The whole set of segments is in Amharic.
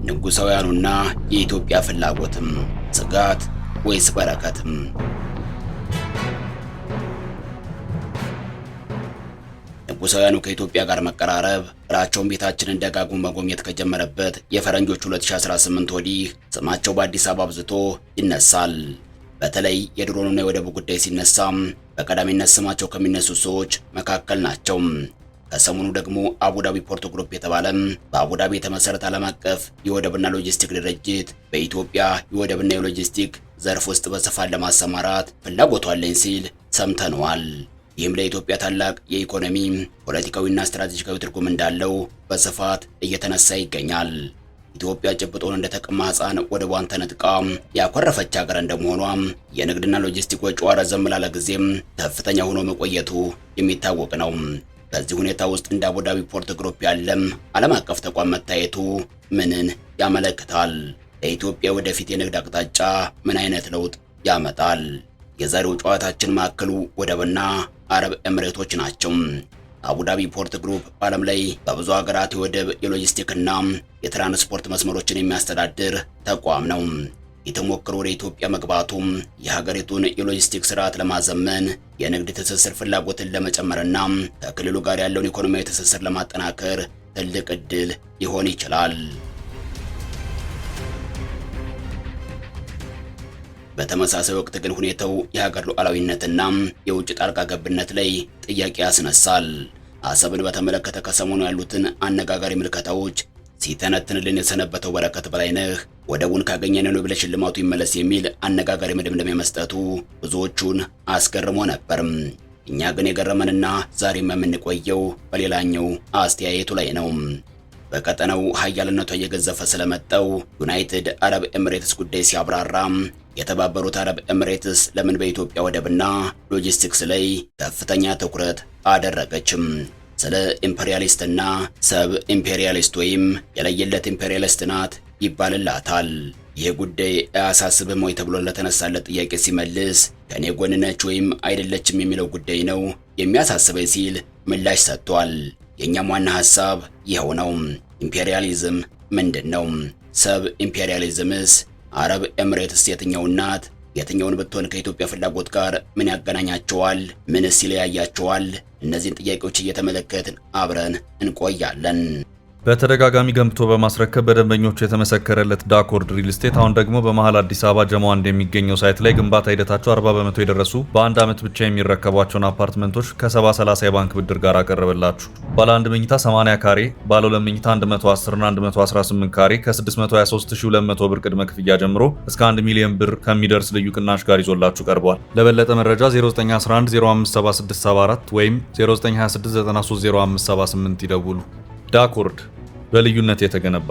ንጉሳውያኑና የኢትዮጵያ ፍላጎትም ስጋት ወይስ በረከትም? ንጉሳውያኑ ከኢትዮጵያ ጋር መቀራረብ ራቸውን ቤታችንን ደጋግሞ መጎብኘት ከጀመረበት የፈረንጆቹ 2018 ወዲህ ስማቸው በአዲስ አበባ አብዝቶ ይነሳል። በተለይ የድሮኑና የወደቡ ጉዳይ ሲነሳም በቀዳሚነት ስማቸው ከሚነሱ ሰዎች መካከል ናቸው። ከሰሞኑ ደግሞ አቡዳቢ ፖርት ግሩፕ የተባለም በአቡዳቢ የተመሰረተ ዓለም አቀፍ የወደብና ሎጂስቲክ ድርጅት በኢትዮጵያ የወደብና የሎጂስቲክ ዘርፍ ውስጥ በስፋት ለማሰማራት ፍላጎቱ አለኝ ሲል ሰምተነዋል። ይህም ለኢትዮጵያ ታላቅ የኢኮኖሚ ፖለቲካዊና ስትራቴጂካዊ ትርጉም እንዳለው በስፋት እየተነሳ ይገኛል። ኢትዮጵያ ጭብጦን እንደተቀማ ሕፃን ወደቧን ተነጥቃ ያኮረፈች ሀገር እንደመሆኗ የንግድና ሎጂስቲክ ወጪዋ ረዘም ላለ ጊዜም ከፍተኛ ሆኖ መቆየቱ የሚታወቅ ነው። በዚህ ሁኔታ ውስጥ እንደ አቡዳቢ ፖርት ግሩፕ ያለም ዓለም አቀፍ ተቋም መታየቱ ምንን ያመለክታል? ለኢትዮጵያ ወደፊት የንግድ አቅጣጫ ምን አይነት ለውጥ ያመጣል? የዛሬው ጨዋታችን ማዕከሉ ወደብና አረብ ኤምሬቶች ናቸው። አቡዳቢ ፖርት ግሩፕ በዓለም ላይ በብዙ ሀገራት የወደብ የሎጂስቲክና የትራንስፖርት መስመሮችን የሚያስተዳድር ተቋም ነው። የተሞክሮ ወደ ኢትዮጵያ መግባቱም የሀገሪቱን የሎጂስቲክ ስርዓት ለማዘመን የንግድ ትስስር ፍላጎትን ለመጨመርና ከክልሉ ጋር ያለውን ኢኮኖሚያዊ ትስስር ለማጠናከር ትልቅ ዕድል ሊሆን ይችላል። በተመሳሳይ ወቅት ግን ሁኔታው የሀገር ሉዓላዊነትና የውጭ ጣልቃ ገብነት ላይ ጥያቄ ያስነሳል። አሰብን በተመለከተ ከሰሞኑ ያሉትን አነጋጋሪ ምልከታዎች ሲተነትንልን የሰነበተው በረከት በላይነህ ወደቡን ካገኘን ነው ብለ ሽልማቱ ይመለስ የሚል አነጋጋሪ መደምደሚያ መስጠቱ ብዙዎቹን አስገርሞ ነበር። እኛ ግን የገረመንና ዛሬም የምንቆየው በሌላኛው አስተያየቱ ላይ ነው። በቀጠናው ሀያልነቷ እየገዘፈ ስለመጣው ዩናይትድ አረብ ኤምሬትስ ጉዳይ ሲያብራራ የተባበሩት አረብ ኤምሬትስ ለምን በኢትዮጵያ ወደብና ሎጂስቲክስ ላይ ከፍተኛ ትኩረት አደረገችም? ስለ ኢምፔሪያሊስትና ሰብ ኢምፔሪያሊስት ወይም የለየለት ኢምፔሪያሊስት ናት ይባልላታል። ይህ ጉዳይ አያሳስብም ወይ ተብሎ ለተነሳለት ጥያቄ ሲመልስ ከኔ ጎን ነች ወይም አይደለችም የሚለው ጉዳይ ነው የሚያሳስበኝ ሲል ምላሽ ሰጥቷል። የኛም ዋና ሐሳብ ይኸው ነው። ኢምፔሪያሊዝም ምንድን ነው? ሰብ ኢምፔሪያሊዝምስ አረብ ኤምሬትስ የትኛው ናት? የትኛውን ብትሆን ከኢትዮጵያ ፍላጎት ጋር ምን ያገናኛቸዋል? ምንስ ይለያያቸዋል? እነዚህን ጥያቄዎች እየተመለከትን አብረን እንቆያለን። በተደጋጋሚ ገንብቶ በማስረከብ በደንበኞቹ የተመሰከረለት ዳኮርድ ሪል ስቴት አሁን ደግሞ በመሃል አዲስ አበባ ጀሞ አንድ የሚገኘው ሳይት ላይ ግንባታ ሂደታቸው 40% የደረሱ በአንድ ዓመት ብቻ የሚረከቧቸውን አፓርትመንቶች ከ70/30 የባንክ ብድር ጋር አቀረበላችሁ። ባለ 1 መኝታ 80 ካሬ፣ ባለ 2 መኝታ 110 እና 118 ካሬ ከ623200 ብር ቅድመ ክፍያ ጀምሮ እስከ 1 ሚሊዮን ብር ከሚደርስ ልዩ ቅናሽ ጋር ይዞላችሁ ቀርቧል። ለበለጠ መረጃ 0911 057674 ወይም 0926930578 ይደውሉ። ዳኮርድ በልዩነት የተገነባ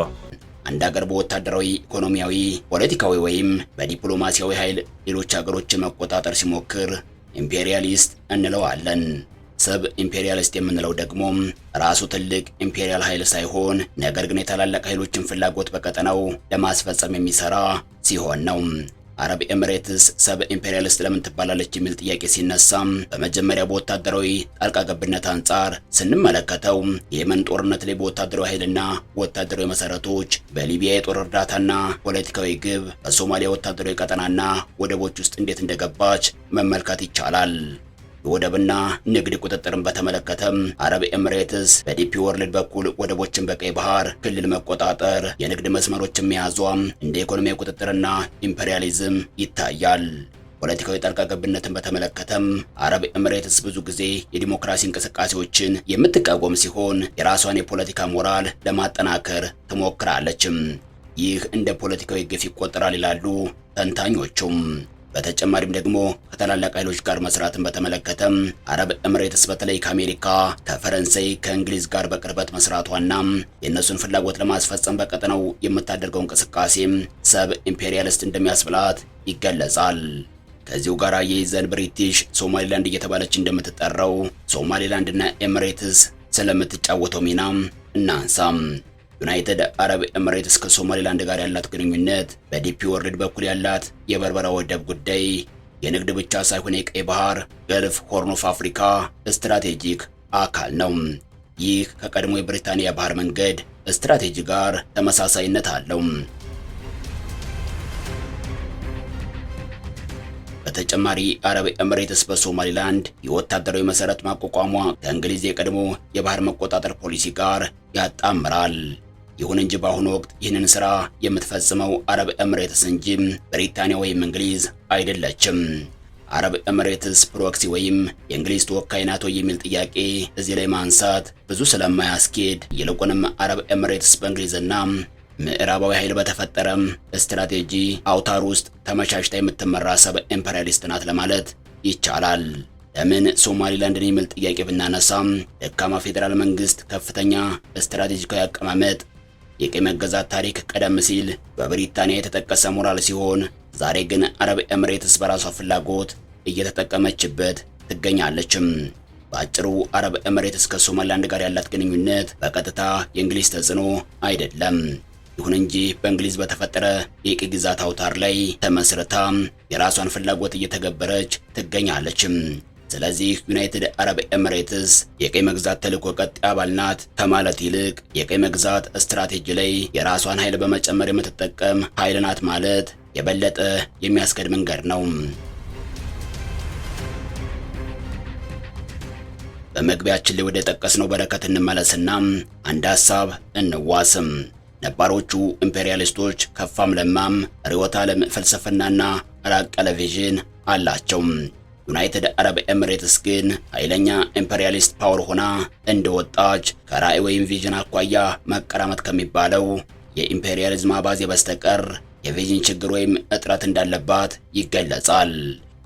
አንድ ሀገር በወታደራዊ ኢኮኖሚያዊ፣ ፖለቲካዊ ወይም በዲፕሎማሲያዊ ኃይል ሌሎች ሀገሮችን መቆጣጠር ሲሞክር ኢምፔሪያሊስት እንለዋለን። ሰብ ኢምፔሪያሊስት የምንለው ደግሞ ራሱ ትልቅ ኢምፔሪያል ኃይል ሳይሆን ነገር ግን የታላላቅ ኃይሎችን ፍላጎት በቀጠናው ለማስፈጸም የሚሰራ ሲሆን ነው። አረብ ኤምሬትስ ሰብ ኢምፔሪያሊስት ለምን ትባላለች የሚል ጥያቄ ሲነሳም በመጀመሪያ በወታደራዊ ጣልቃ ገብነት አንጻር ስንመለከተው የየመን ጦርነት ላይ በወታደራዊ ኃይልና ወታደራዊ መሰረቶች፣ በሊቢያ የጦር እርዳታና ፖለቲካዊ ግብ፣ በሶማሊያ ወታደራዊ ቀጠናና ወደቦች ውስጥ እንዴት እንደገባች መመልከት ይቻላል። የወደብና ንግድ ቁጥጥርን በተመለከተም አረብ ኤምሬትስ በዲፒ ወርልድ በኩል ወደቦችን በቀይ ባህር ክልል መቆጣጠር፣ የንግድ መስመሮችን መያዟም እንደ ኢኮኖሚያዊ ቁጥጥርና ኢምፔሪያሊዝም ይታያል። ፖለቲካዊ ጣልቃ ገብነትን በተመለከተም አረብ ኤምሬትስ ብዙ ጊዜ የዲሞክራሲ እንቅስቃሴዎችን የምትቃወም ሲሆን የራሷን የፖለቲካ ሞራል ለማጠናከር ትሞክራለችም። ይህ እንደ ፖለቲካዊ ግፍ ይቆጠራል ይላሉ ተንታኞቹም። በተጨማሪም ደግሞ ከታላላቅ ኃይሎች ጋር መስራትን በተመለከተም አረብ ኤምሬትስ በተለይ ከአሜሪካ፣ ከፈረንሳይ፣ ከእንግሊዝ ጋር በቅርበት መስራቷና የእነሱን ፍላጎት ለማስፈጸም በቀጠናው የምታደርገው እንቅስቃሴም ሰብ ኢምፔሪያሊስት እንደሚያስብላት ይገለጻል። ከዚሁ ጋር የይዘን ብሪቲሽ ሶማሊላንድ እየተባለች እንደምትጠራው ሶማሊላንድና ኤምሬትስ ስለምትጫወተው ሚና እናንሳም። ዩናይትድ አረብ ኤምሬትስ ከሶማሊላንድ ጋር ያላት ግንኙነት፣ በዲፒ ወርልድ በኩል ያላት የበርበራ ወደብ ጉዳይ የንግድ ብቻ ሳይሆን የቀይ ባህር፣ ገልፍ፣ ሆርን ኦፍ አፍሪካ ስትራቴጂክ አካል ነው። ይህ ከቀድሞ የብሪታንያ ባህር መንገድ ስትራቴጂ ጋር ተመሳሳይነት አለው። በተጨማሪ አረብ ኤምሬትስ በሶማሊላንድ የወታደራዊ መሰረት ማቋቋሟ ከእንግሊዝ የቀድሞ የባህር መቆጣጠር ፖሊሲ ጋር ያጣምራል። ይሁን እንጂ በአሁኑ ወቅት ይህንን ስራ የምትፈጽመው አረብ ኤምሬትስ እንጂ ብሪታንያ ወይም እንግሊዝ አይደለችም። አረብ ኤምሬትስ ፕሮክሲ ወይም የእንግሊዝ ተወካይ ናት የሚል ጥያቄ እዚህ ላይ ማንሳት ብዙ ስለማያስኬድ ይልቁንም አረብ ኤምሬትስ በእንግሊዝና ምዕራባዊ ኃይል በተፈጠረም ስትራቴጂ አውታር ውስጥ ተመቻችታ የምትመራ ሰብ ኢምፔሪያሊስት ናት ለማለት ይቻላል። ለምን ሶማሊላንድን የሚል ጥያቄ ብናነሳም ደካማ ፌዴራል መንግስት፣ ከፍተኛ ስትራቴጂካዊ አቀማመጥ፣ የቀይ መገዛት ታሪክ ቀደም ሲል በብሪታንያ የተጠቀሰ ሞራል ሲሆን ዛሬ ግን አረብ ኤምሬትስ በራሷ ፍላጎት እየተጠቀመችበት ትገኛለችም። በአጭሩ አረብ ኤምሬትስ ከሶማሊላንድ ጋር ያላት ግንኙነት በቀጥታ የእንግሊዝ ተጽዕኖ አይደለም። ይሁን እንጂ በእንግሊዝ በተፈጠረ የቀይ ግዛት አውታር ላይ ተመስርታ የራሷን ፍላጎት እየተገበረች ትገኛለችም። ስለዚህ ዩናይትድ አረብ ኤምሬትስ የቀይ መግዛት ተልዕኮ ቀጣይ አባል ናት ከማለት ይልቅ የቀይ መግዛት ስትራቴጂ ላይ የራሷን ኃይል በመጨመር የምትጠቀም ኃይል ናት ማለት የበለጠ የሚያስከድ መንገድ ነው። በመግቢያችን ላይ ወደ ጠቀስነው በረከት እንመለስና አንድ ሐሳብ እንዋስም። ነባሮቹ ኢምፔሪያሊስቶች ከፋም ለማም ርዕዮተ ዓለም ፍልስፍናና ራቅ ያለ ቪዥን አላቸው። ዩናይትድ አረብ ኤምሬትስ ግን ኃይለኛ ኢምፔሪያሊስት ፓወር ሆና እንደወጣች ከራዕይ ወይም ቪዥን አኳያ መቀራመት ከሚባለው የኢምፔሪያሊዝም አባዜ በስተቀር የቪዥን ችግር ወይም እጥረት እንዳለባት ይገለጻል።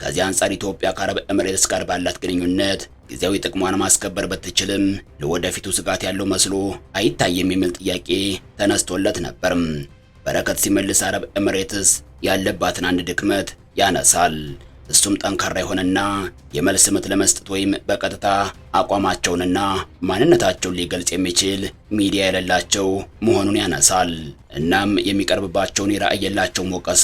ከዚህ አንጻር ኢትዮጵያ ከአረብ ኤምሬትስ ጋር ባላት ግንኙነት ጊዜያዊ ጥቅሟን ማስከበር ብትችልም ለወደፊቱ ስጋት ያለው መስሎ አይታይም የሚል ጥያቄ ተነስቶለት ነበር። በረከት ሲመልስ አረብ ኤምሬትስ ያለባትን አንድ ድክመት ያነሳል። እሱም ጠንካራ የሆነና የመልስ ምት ለመስጠት ወይም በቀጥታ አቋማቸውንና ማንነታቸውን ሊገልጽ የሚችል ሚዲያ የሌላቸው መሆኑን ያነሳል። እናም የሚቀርብባቸውን የራዕይ የላቸውም ወቀሳ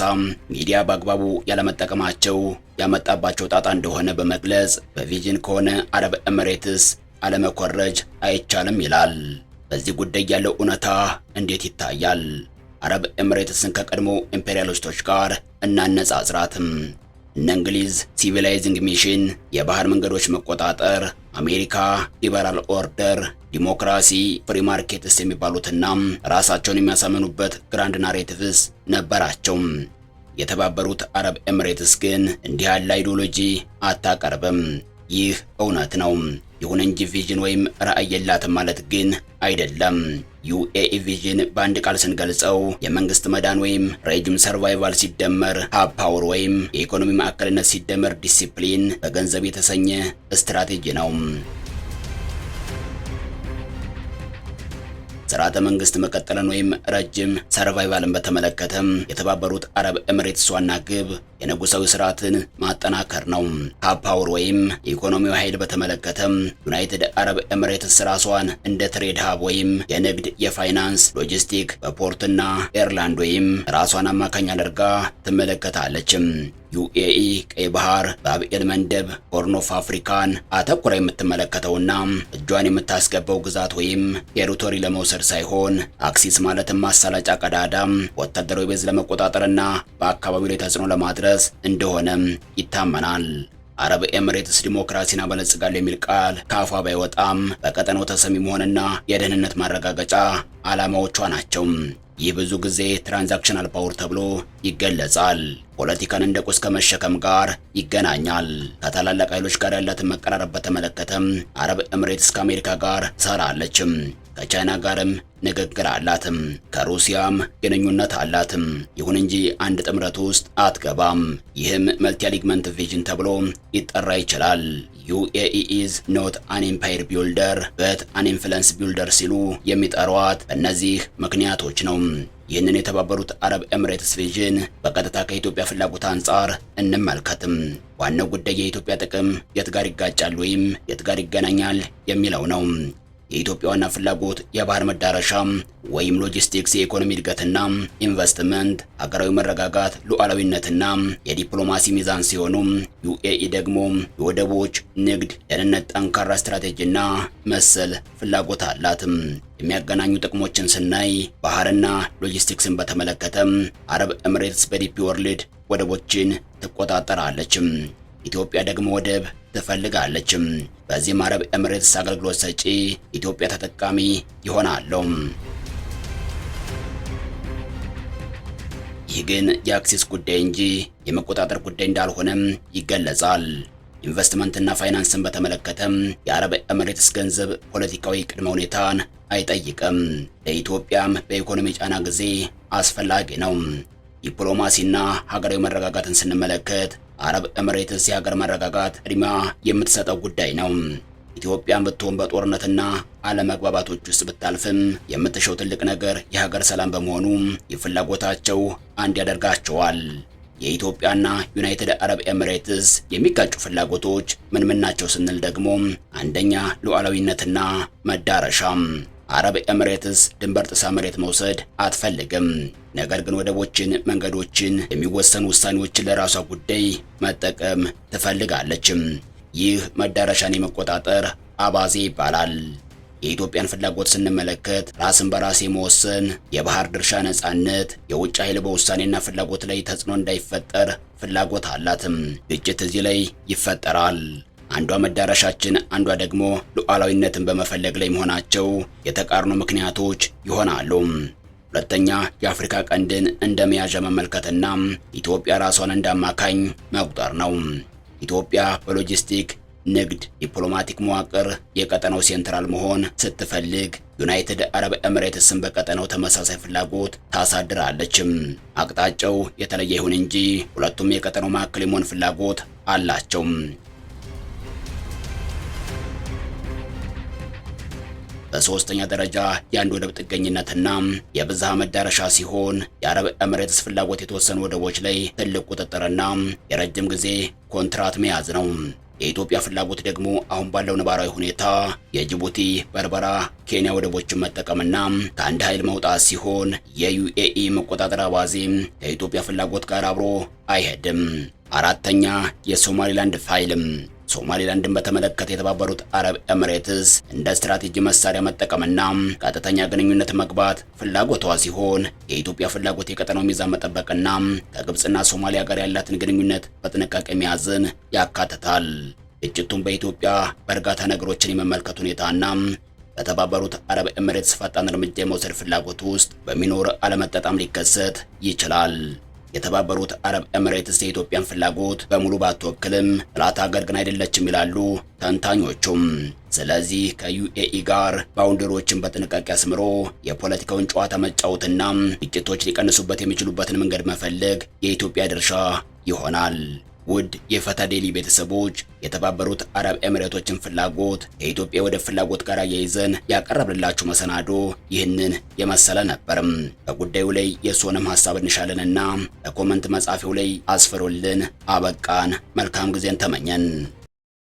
ሚዲያ በአግባቡ ያለመጠቀማቸው ያመጣባቸው ጣጣ እንደሆነ በመግለጽ በቪዥን ከሆነ አረብ ኤምሬትስ አለመኮረጅ አይቻልም ይላል። በዚህ ጉዳይ ያለው እውነታ እንዴት ይታያል? አረብ ኤምሬትስን ከቀድሞ ኢምፔሪያሊስቶች ጋር እናነጻጽራትም። እነ እንግሊዝ ሲቪላይዚንግ ሚሽን፣ የባህር መንገዶች መቆጣጠር፣ አሜሪካ ሊበራል ኦርደር፣ ዲሞክራሲ፣ ፍሪ ማርኬትስ የሚባሉትና ራሳቸውን የሚያሳምኑበት ግራንድ ናሬቲቭስ ነበራቸው። የተባበሩት አረብ ኤምሬትስ ግን እንዲህ ያለ አይዲዮሎጂ አታቀርብም። ይህ እውነት ነው። ይሁን እንጂ ቪዥን ወይም ራዕይ የላትም ማለት ግን አይደለም። ዩኤኢ ቪዥን በአንድ ቃል ስንገልጸው የመንግስት መዳን ወይም ሬጅም ሰርቫይቫል ሲደመር ሃብ ፓወር ወይም የኢኮኖሚ ማዕከልነት ሲደመር ዲሲፕሊን በገንዘብ የተሰኘ ስትራቴጂ ነው። ስርዓተ መንግስት መቀጠልን ወይም ረጅም ሰርቫይቫልን በተመለከተም የተባበሩት አረብ ኤምሬትስ ዋና ግብ የንጉሳዊ ስርዓትን ማጠናከር ነው። ሃብ ፓወር ወይም የኢኮኖሚው ኃይል በተመለከተም ዩናይትድ አረብ ኤምሬትስ ራሷን እንደ ትሬድ ሃብ ወይም የንግድ፣ የፋይናንስ፣ ሎጂስቲክ በፖርትና ኤርላንድ ወይም ራሷን አማካኝ አድርጋ ትመለከታለችም። ዩኤኢ ቀይ ባህር፣ ባብኤል መንደብ፣ ሆርን ኦፍ አፍሪካን አተኩራ የምትመለከተውና እጇን የምታስገባው ግዛት ወይም ቴሪቶሪ ለመውሰድ ሳይሆን አክሲስ ማለትም ማሳለጫ ቀዳዳም ወታደራዊ ቤዝ ለመቆጣጠርና በአካባቢው ላይ ተጽዕኖ ለማድረስ እንደሆነም ይታመናል። አረብ ኤምሬትስ ዲሞክራሲን አበለጽጋለሁ የሚል ቃል ከአፏ ባይወጣም በቀጠናው ተሰሚ መሆንና የደህንነት ማረጋገጫ ዓላማዎቿ ናቸው። ይህ ብዙ ጊዜ ትራንዛክሽናል ፓወር ተብሎ ይገለጻል። ፖለቲካን እንደ ቁስ ከመሸከም ጋር ይገናኛል። ከታላላቅ ኃይሎች ጋር ያላትን መቀራረብ በተመለከተም አረብ ኤምሬትስ ከአሜሪካ ጋር ሰራለችም። ከቻይና ጋርም ንግግር አላትም። ከሩሲያም ግንኙነት አላትም። ይሁን እንጂ አንድ ጥምረት ውስጥ አትገባም። ይህም መልቲሊግመንት ቪዥን ተብሎ ይጠራ ይችላል። ዩኤኢ ኢዝ ኖት አን ኤምፓየር ቢልደር በት አን ኢንፍሉዌንስ ቢልደር ሲሉ የሚጠሯት እነዚህ ምክንያቶች ነው። ይህንን የተባበሩት አረብ ኤምሬትስ ቪዥን በቀጥታ ከኢትዮጵያ ፍላጎት አንጻር እንመልከትም። ዋናው ጉዳይ የኢትዮጵያ ጥቅም የት ጋር ይጋጫል ወይም የት ጋር ይገናኛል የሚለው ነው። የኢትዮጵያ ዋና ፍላጎት የባህር መዳረሻ ወይም ሎጂስቲክስ፣ የኢኮኖሚ እድገትና ኢንቨስትመንት፣ ሀገራዊ መረጋጋት፣ ሉዓላዊነትና የዲፕሎማሲ ሚዛን ሲሆኑ ዩኤኢ ደግሞ የወደቦች ንግድ፣ ደህንነት፣ ጠንካራ ስትራቴጂና መሰል ፍላጎት አላት። የሚያገናኙ ጥቅሞችን ስናይ ባህርና ሎጂስቲክስን በተመለከተ አረብ ኤምሬትስ በዲፒ ወርልድ ወደቦችን ትቆጣጠራለች። ኢትዮጵያ ደግሞ ወደብ ትፈልጋለች። በዚህም አረብ ኤምሬትስ አገልግሎት ሰጪ፣ ኢትዮጵያ ተጠቃሚ ይሆናሉ። ይህ ግን የአክሴስ ጉዳይ እንጂ የመቆጣጠር ጉዳይ እንዳልሆነም ይገለጻል። ኢንቨስትመንትና ፋይናንስን በተመለከተ የአረብ ኤምሬትስ ገንዘብ ፖለቲካዊ ቅድመ ሁኔታን አይጠይቅም። ለኢትዮጵያም በኢኮኖሚ ጫና ጊዜ አስፈላጊ ነው። ዲፕሎማሲና ሀገራዊ መረጋጋትን ስንመለከት አረብ ኤምሬትስ የሀገር መረጋጋት ቅድሚያ የምትሰጠው ጉዳይ ነው። ኢትዮጵያን ብትሆን በጦርነትና አለመግባባቶች ውስጥ ብታልፍም የምትሸው ትልቅ ነገር የሀገር ሰላም በመሆኑ የፍላጎታቸው አንድ ያደርጋቸዋል። የኢትዮጵያና ዩናይትድ አረብ ኤምሬትስ የሚጋጩ ፍላጎቶች ምን ናቸው ስንል ደግሞ አንደኛ ሉዓላዊነትና መዳረሻም። አረብ ኤምሬትስ ድንበር ጥሳ መሬት መውሰድ አትፈልግም። ነገር ግን ወደቦችን፣ መንገዶችን፣ የሚወሰኑ ውሳኔዎችን ለራሷ ጉዳይ መጠቀም ትፈልጋለች። ይህ መዳረሻን የመቆጣጠር አባዜ ይባላል። የኢትዮጵያን ፍላጎት ስንመለከት ራስን በራስ የመወሰን፣ የባህር ድርሻ ነፃነት፣ የውጭ ኃይል በውሳኔና ፍላጎት ላይ ተጽዕኖ እንዳይፈጠር ፍላጎት አላትም። ግጭት እዚህ ላይ ይፈጠራል። አንዷ መዳረሻችን አንዷ ደግሞ ሉዓላዊነትን በመፈለግ ላይ መሆናቸው የተቃርኖ ምክንያቶች ይሆናሉ። ሁለተኛ የአፍሪካ ቀንድን እንደ መያዣ መመልከትና ኢትዮጵያ ራሷን እንዳማካኝ መቁጠር ነው። ኢትዮጵያ በሎጂስቲክ፣ ንግድ፣ ዲፕሎማቲክ መዋቅር የቀጠናው ሴንትራል መሆን ስትፈልግ ዩናይትድ አረብ ኤምሬትስን በቀጠናው ተመሳሳይ ፍላጎት ታሳድራለች። አቅጣጫው የተለየ ይሁን እንጂ ሁለቱም የቀጠናው ማዕከል የመሆን ፍላጎት አላቸው። በሶስተኛ ደረጃ የአንድ ወደብ ጥገኝነትና የብዝሃ መዳረሻ ሲሆን የአረብ ኤምሬትስ ፍላጎት የተወሰኑ ወደቦች ላይ ትልቅ ቁጥጥርና የረጅም ጊዜ ኮንትራት መያዝ ነው። የኢትዮጵያ ፍላጎት ደግሞ አሁን ባለው ነባራዊ ሁኔታ የጅቡቲ፣ በርበራ፣ ኬንያ ወደቦችን መጠቀምና ከአንድ ኃይል መውጣት ሲሆን የዩኤኢ መቆጣጠር አባዜ ከኢትዮጵያ ፍላጎት ጋር አብሮ አይሄድም። አራተኛ የሶማሊላንድ ፋይልም። ሶማሊላንድን በተመለከተ የተባበሩት አረብ ኤምሬትስ እንደ ስትራቴጂ መሳሪያ መጠቀምና ቀጥተኛ ግንኙነት መግባት ፍላጎቷ ሲሆን የኢትዮጵያ ፍላጎት የቀጠናው ሚዛን መጠበቅና ከግብጽና ሶማሊያ ጋር ያላትን ግንኙነት በጥንቃቄ መያዝን ያካትታል። ግጭቱን በኢትዮጵያ በእርጋታ ነገሮችን የመመልከት ሁኔታና በተባበሩት አረብ ኤምሬትስ ፈጣን እርምጃ የመውሰድ ፍላጎት ውስጥ በሚኖር አለመጣጣም ሊከሰት ይችላል። የተባበሩት አረብ ኤምሬትስ የኢትዮጵያን ፍላጎት በሙሉ ባትወክልም ጠላት ሀገር ግን አይደለችም ይላሉ ተንታኞቹም። ስለዚህ ከዩኤኢ ጋር ባውንደሪዎችን በጥንቃቄ አስምሮ የፖለቲካውን ጨዋታ መጫወትና ግጭቶች ሊቀንሱበት የሚችሉበትን መንገድ መፈለግ የኢትዮጵያ ድርሻ ይሆናል። ውድ የፈታ ዴሊ ቤተሰቦች የተባበሩት አረብ ኤምሬቶችን ፍላጎት ከኢትዮጵያ ወደ ፍላጎት ጋር አያይዘን ያቀረብንላችሁ መሰናዶ ይህንን የመሰለ ነበርም። በጉዳዩ ላይ የእርስዎንም ሀሳብ እንሻለንና በኮመንት መጻፊያው ላይ አስፍሩልን። አበቃን። መልካም ጊዜን ተመኘን።